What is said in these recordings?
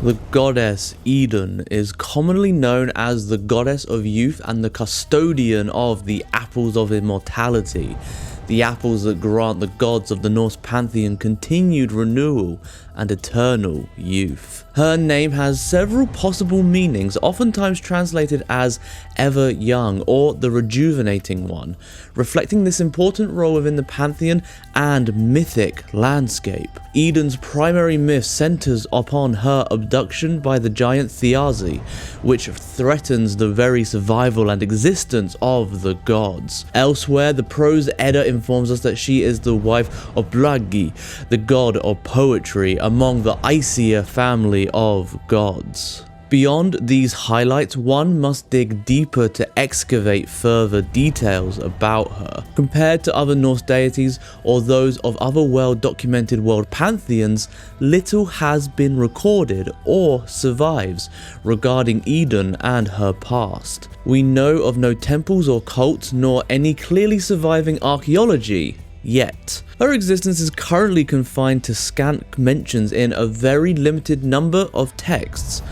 The goddess Idunn is commonly known as the goddess of youth and the custodian of the Apples of Immortality, the apples that grant the gods of the Norse pantheon continued renewal and eternal youth. Her name has several possible meanings, oftentimes translated as ever young or the rejuvenating one, reflecting this important role within the pantheon and mythic landscape. Idunn's primary myth centers upon her abduction by the giant Thiazi, which threatens the very survival and existence of the gods. Elsewhere, the prose Edda informs us that she is the wife of Bragi, the god of poetry among the Aesir family of gods. Beyond these highlights, one must dig deeper to excavate further details about her. Compared to other Norse deities or those of other well-documented world pantheons, little has been recorded or survives regarding Idunn and her past. We know of no temples or cults, nor any clearly surviving archaeology yet. Her existence is currently confined to scant mentions in a very limited number of texts,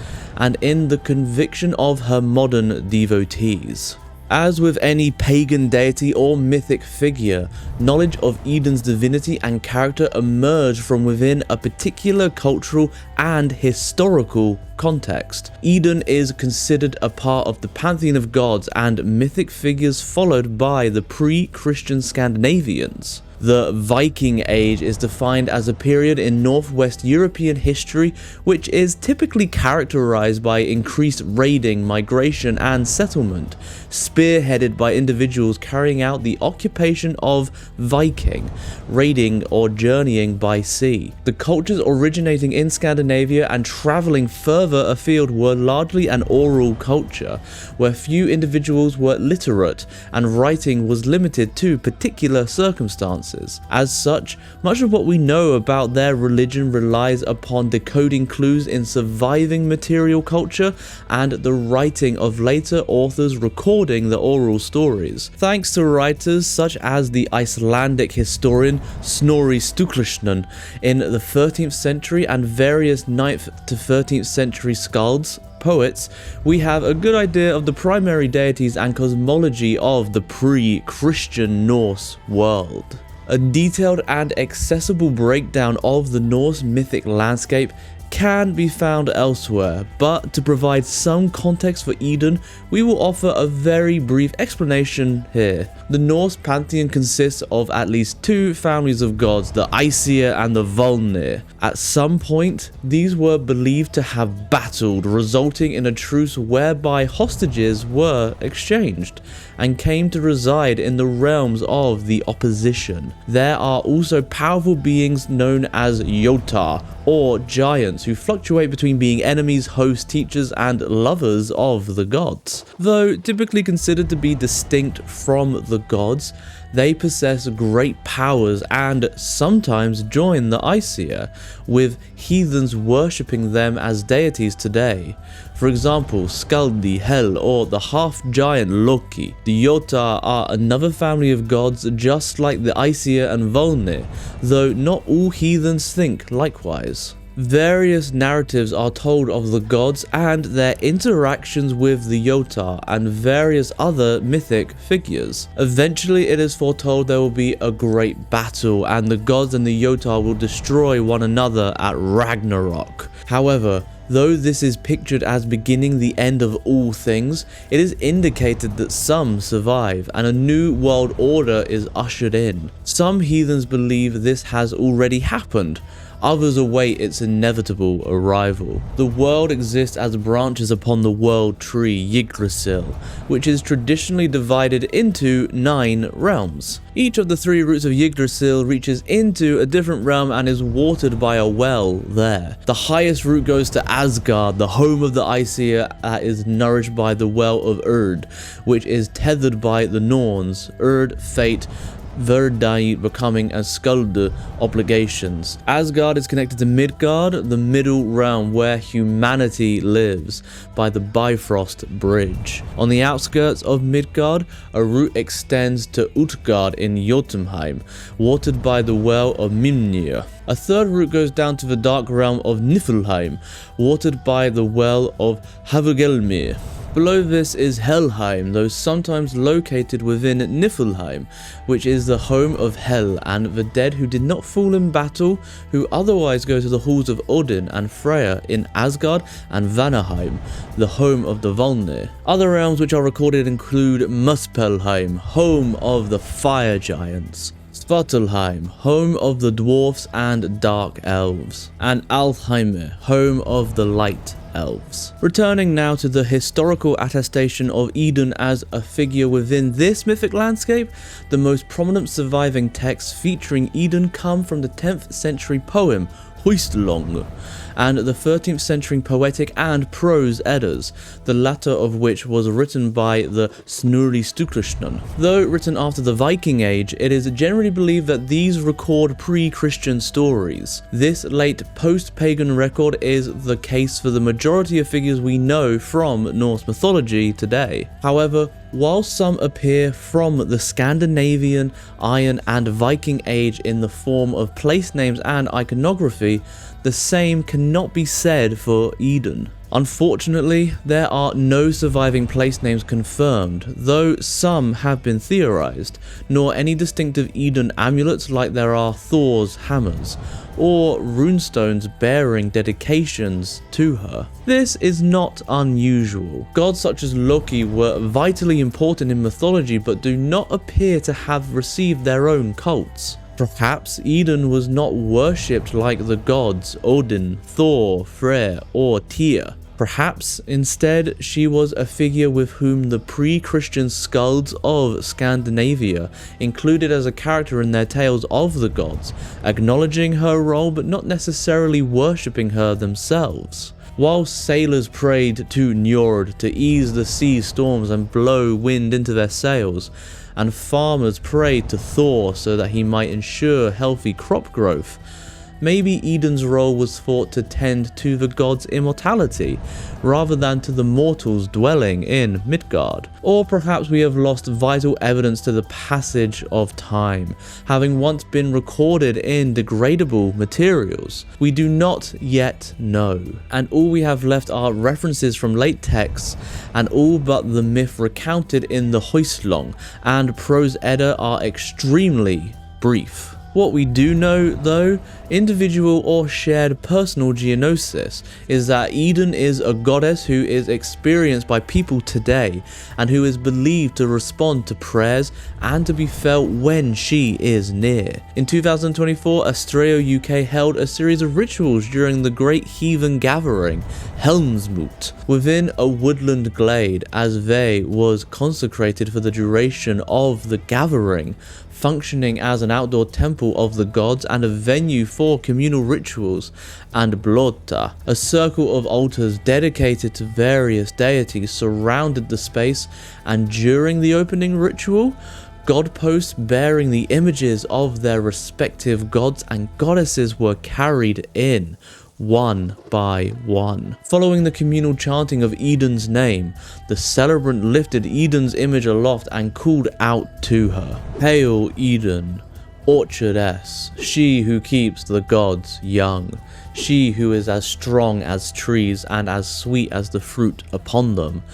and in the conviction of her modern devotees. As with any pagan deity or mythic figure, knowledge of Idunn's divinity and character emerge from within a particular cultural and historical context. Idunn is considered a part of the pantheon of gods and mythic figures followed by the pre-Christian Scandinavians. The Viking Age is defined as a period in Northwest European history which is typically characterized by increased raiding, migration, and settlement, spearheaded by individuals carrying out the occupation of Viking, raiding or journeying by sea. The cultures originating in Scandinavia and traveling further afield were largely an oral culture, where few individuals were literate and writing was limited to particular circumstances. As such, much of what we know about their religion relies upon decoding clues in surviving material culture and the writing of later authors recording the oral stories. Thanks to writers such as the Icelandic historian Snorri Sturluson in the 13th century and various 9th to 13th century skalds, poets, we have a good idea of the primary deities and cosmology of the pre-Christian Norse world. A detailed and accessible breakdown of the Norse mythic landscape can be found elsewhere, but to provide some context for Idunn, we will offer a very brief explanation here. The Norse pantheon consists of at least two families of gods, the Aesir and the Vanir. At some point, these were believed to have battled, resulting in a truce whereby hostages were exchanged and came to reside in the realms of the opposition. There are also powerful beings known as Jötnar, or giants, who fluctuate between being enemies, hosts, teachers, and lovers of the gods. Though typically considered to be distinct from the gods, they possess great powers and sometimes join the Aesir, with heathens worshipping them as deities today. For example, Skaldi, Hel, or the half-giant Loki. The Jötnar are another family of gods just like the Aesir and Vanir, though not all heathens think likewise. Various narratives are told of the gods and their interactions with the Jötnar and various other mythic figures. Eventually, it is foretold there will be a great battle and the gods and the Jötnar will destroy one another at Ragnarok. However, though this is pictured as beginning the end of all things, it is indicated that some survive and a new world order is ushered in. Some heathens believe this has already happened. Others await its inevitable arrival. The world exists as branches upon the world tree Yggdrasil, which is traditionally divided into 9 realms. Each of the 3 roots of Yggdrasil reaches into a different realm and is watered by a well there. The highest root goes to Asgard, the home of the Aesir, that is nourished by the well of Urd, which is tethered by the Norns, Urd, fate, Verdai becoming as Skulde obligations. Asgard is connected to Midgard, the middle realm where humanity lives, by the Bifrost Bridge. On the outskirts of Midgard, a route extends to Utgard in Jotunheim, watered by the well of Mimnir. A third route goes down to the dark realm of Niflheim, watered by the well of Havelgelmir. Below this is Helheim, though sometimes located within Niflheim, which is the home of Hel and the dead who did not fall in battle, who otherwise go to the halls of Odin and Freyr in Asgard and Vanaheim, the home of the Volnir. Other realms which are recorded include Muspelheim, home of the fire giants, Svartalheim, home of the dwarfs and dark elves, and Alfheimr, home of the light elves. Returning now to the historical attestation of Idunn as a figure within this mythic landscape, the most prominent surviving texts featuring Idunn come from the 10th century poem Huistlong and the 13th century poetic and prose Eddas, the latter of which was written by the Snorri Sturluson. Though written after the Viking Age, it is generally believed that these record pre-Christian stories. This late post-pagan record is the case for the majority of figures we know from Norse mythology today. However, while some appear from the Scandinavian, Iron and Viking Age in the form of place names and iconography, the same cannot be said for Idunn. Unfortunately, there are no surviving place names confirmed, though some have been theorized, nor any distinctive Idunn amulets like there are Thor's hammers, or runestones bearing dedications to her. This is not unusual. Gods such as Loki were vitally important in mythology but do not appear to have received their own cults. Perhaps Idunn was not worshipped like the gods Odin, Thor, Freyr, or Tyr. Perhaps instead she was a figure with whom the pre-Christian skulds of Scandinavia included as a character in their tales of the gods, acknowledging her role but not necessarily worshipping her themselves. While sailors prayed to Njord to ease the sea storms and blow wind into their sails, and farmers prayed to Thor so that he might ensure healthy crop growth, maybe Idunn's role was thought to tend to the god's immortality, rather than to the mortals dwelling in Midgard. Or perhaps we have lost vital evidence to the passage of time, having once been recorded in degradable materials. We do not yet know, and all we have left are references from late texts, and all but the myth recounted in the Huistlong and Prose Edda are extremely brief. What we do know, though, individual or shared personal geonosis, is that Idunn is a goddess who is experienced by people today and who is believed to respond to prayers and to be felt when she is near. In 2024, Astraeo UK held a series of rituals during the Great Heathen Gathering, Helmsmoot, within a woodland glade, as they was consecrated for the duration of the gathering, functioning as an outdoor temple of the gods and a venue for communal rituals, and Blota, a circle of altars dedicated to various deities, surrounded the space, and during the opening ritual, god posts bearing the images of their respective gods and goddesses were carried in, one by one. Following the communal chanting of Idunn's name, the celebrant lifted Idunn's image aloft and called out to her, "Hail Idunn, orchardess, she who keeps the gods young, she who is as strong as trees and as sweet as the fruit upon them.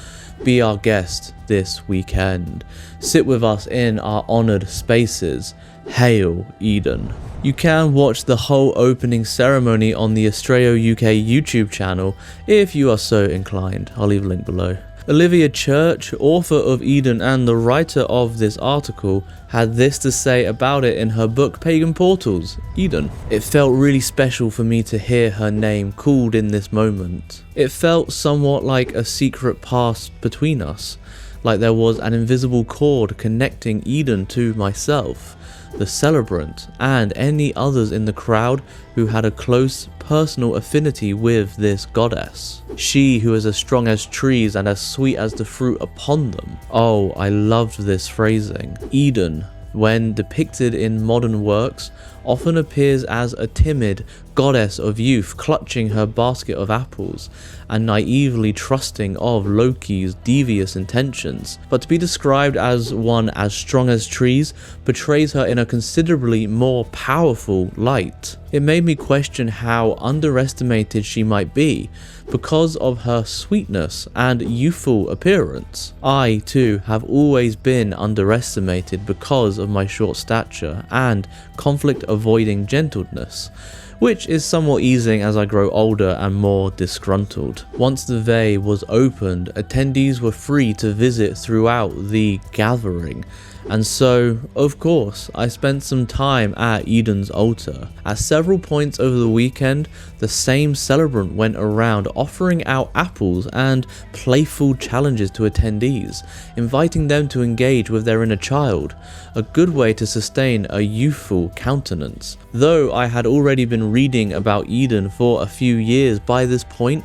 Be our guest this weekend. Sit with us in our honored spaces. Hail Idunn." You can watch the whole opening ceremony on the Astraeo UK YouTube channel if you are so inclined. I'll leave a link below. Olivia Church, author of Idunn and the writer of this article, had this to say about it in her book Pagan Portals, Idunn. "It felt really special for me to hear her name called in this moment. It felt somewhat like a secret past between us, like there was an invisible cord connecting Idunn to myself, the celebrant, and any others in the crowd who had a close personal affinity with this goddess. She who is as strong as trees and as sweet as the fruit upon them." Oh, I loved this phrasing. Idunn, when depicted in modern works, often appears as a timid goddess of youth clutching her basket of apples and naively trusting of Loki's devious intentions, but to be described as one as strong as trees portrays her in a considerably more powerful light. It made me question how underestimated she might be because of her sweetness and youthful appearance. I too have always been underestimated because of my short stature and conflict avoiding gentleness, which is somewhat easing as I grow older and more disgruntled. Once the Vey was opened, attendees were free to visit throughout the gathering, and so, of course, I spent some time at Idunn's altar. At several points over the weekend, the same celebrant went around offering out apples and playful challenges to attendees, inviting them to engage with their inner child, a good way to sustain a youthful countenance. Though I had already been reading about Idunn for a few years by this point,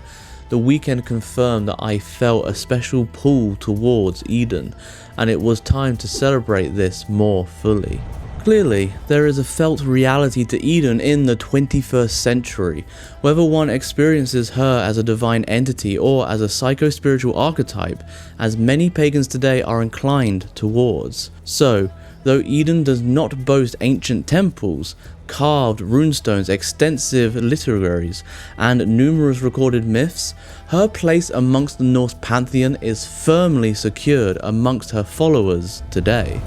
the weekend confirmed that I felt a special pull towards Idunn, and it was time to celebrate this more fully. Clearly, there is a felt reality to Idunn in the 21st century, whether one experiences her as a divine entity or as a psycho-spiritual archetype, as many pagans today are inclined towards. So, though Idunn does not boast ancient temples, carved runestones, extensive literaries, and numerous recorded myths, her place amongst the Norse pantheon is firmly secured amongst her followers today.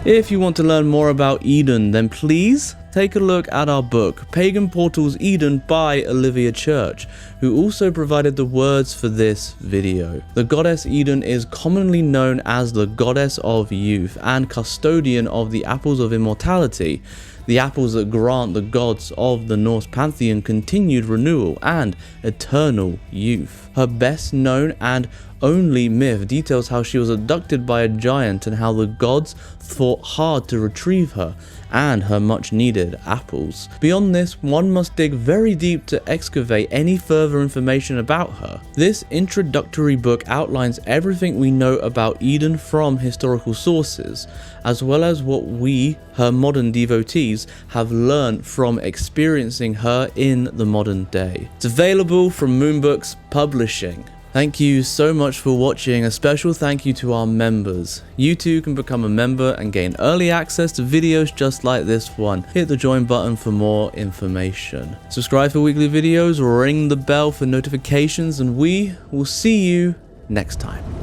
If you want to learn more about Idunn, then please take a look at our book, Pagan Portals Idunn by Olivia Church, who also provided the words for this video. The goddess Idunn is commonly known as the goddess of youth and custodian of the Apples of Immortality, the apples that grant the gods of the Norse pantheon continued renewal and eternal youth. Her best known and only myth details how she was abducted by a giant and how the gods fought hard to retrieve her and her much needed apples. Beyond this, one must dig very deep to excavate any further information about her. This introductory book outlines everything we know about Idunn from historical sources, as well as what we, her modern devotees, have learned from experiencing her in the modern day. It's available from Moonbooks Publishing. Thank you so much for watching. A special thank you to our members. You too can become a member and gain early access to videos just like this one. Hit the join button for more information. Subscribe for weekly videos, ring the bell for notifications, and we will see you next time.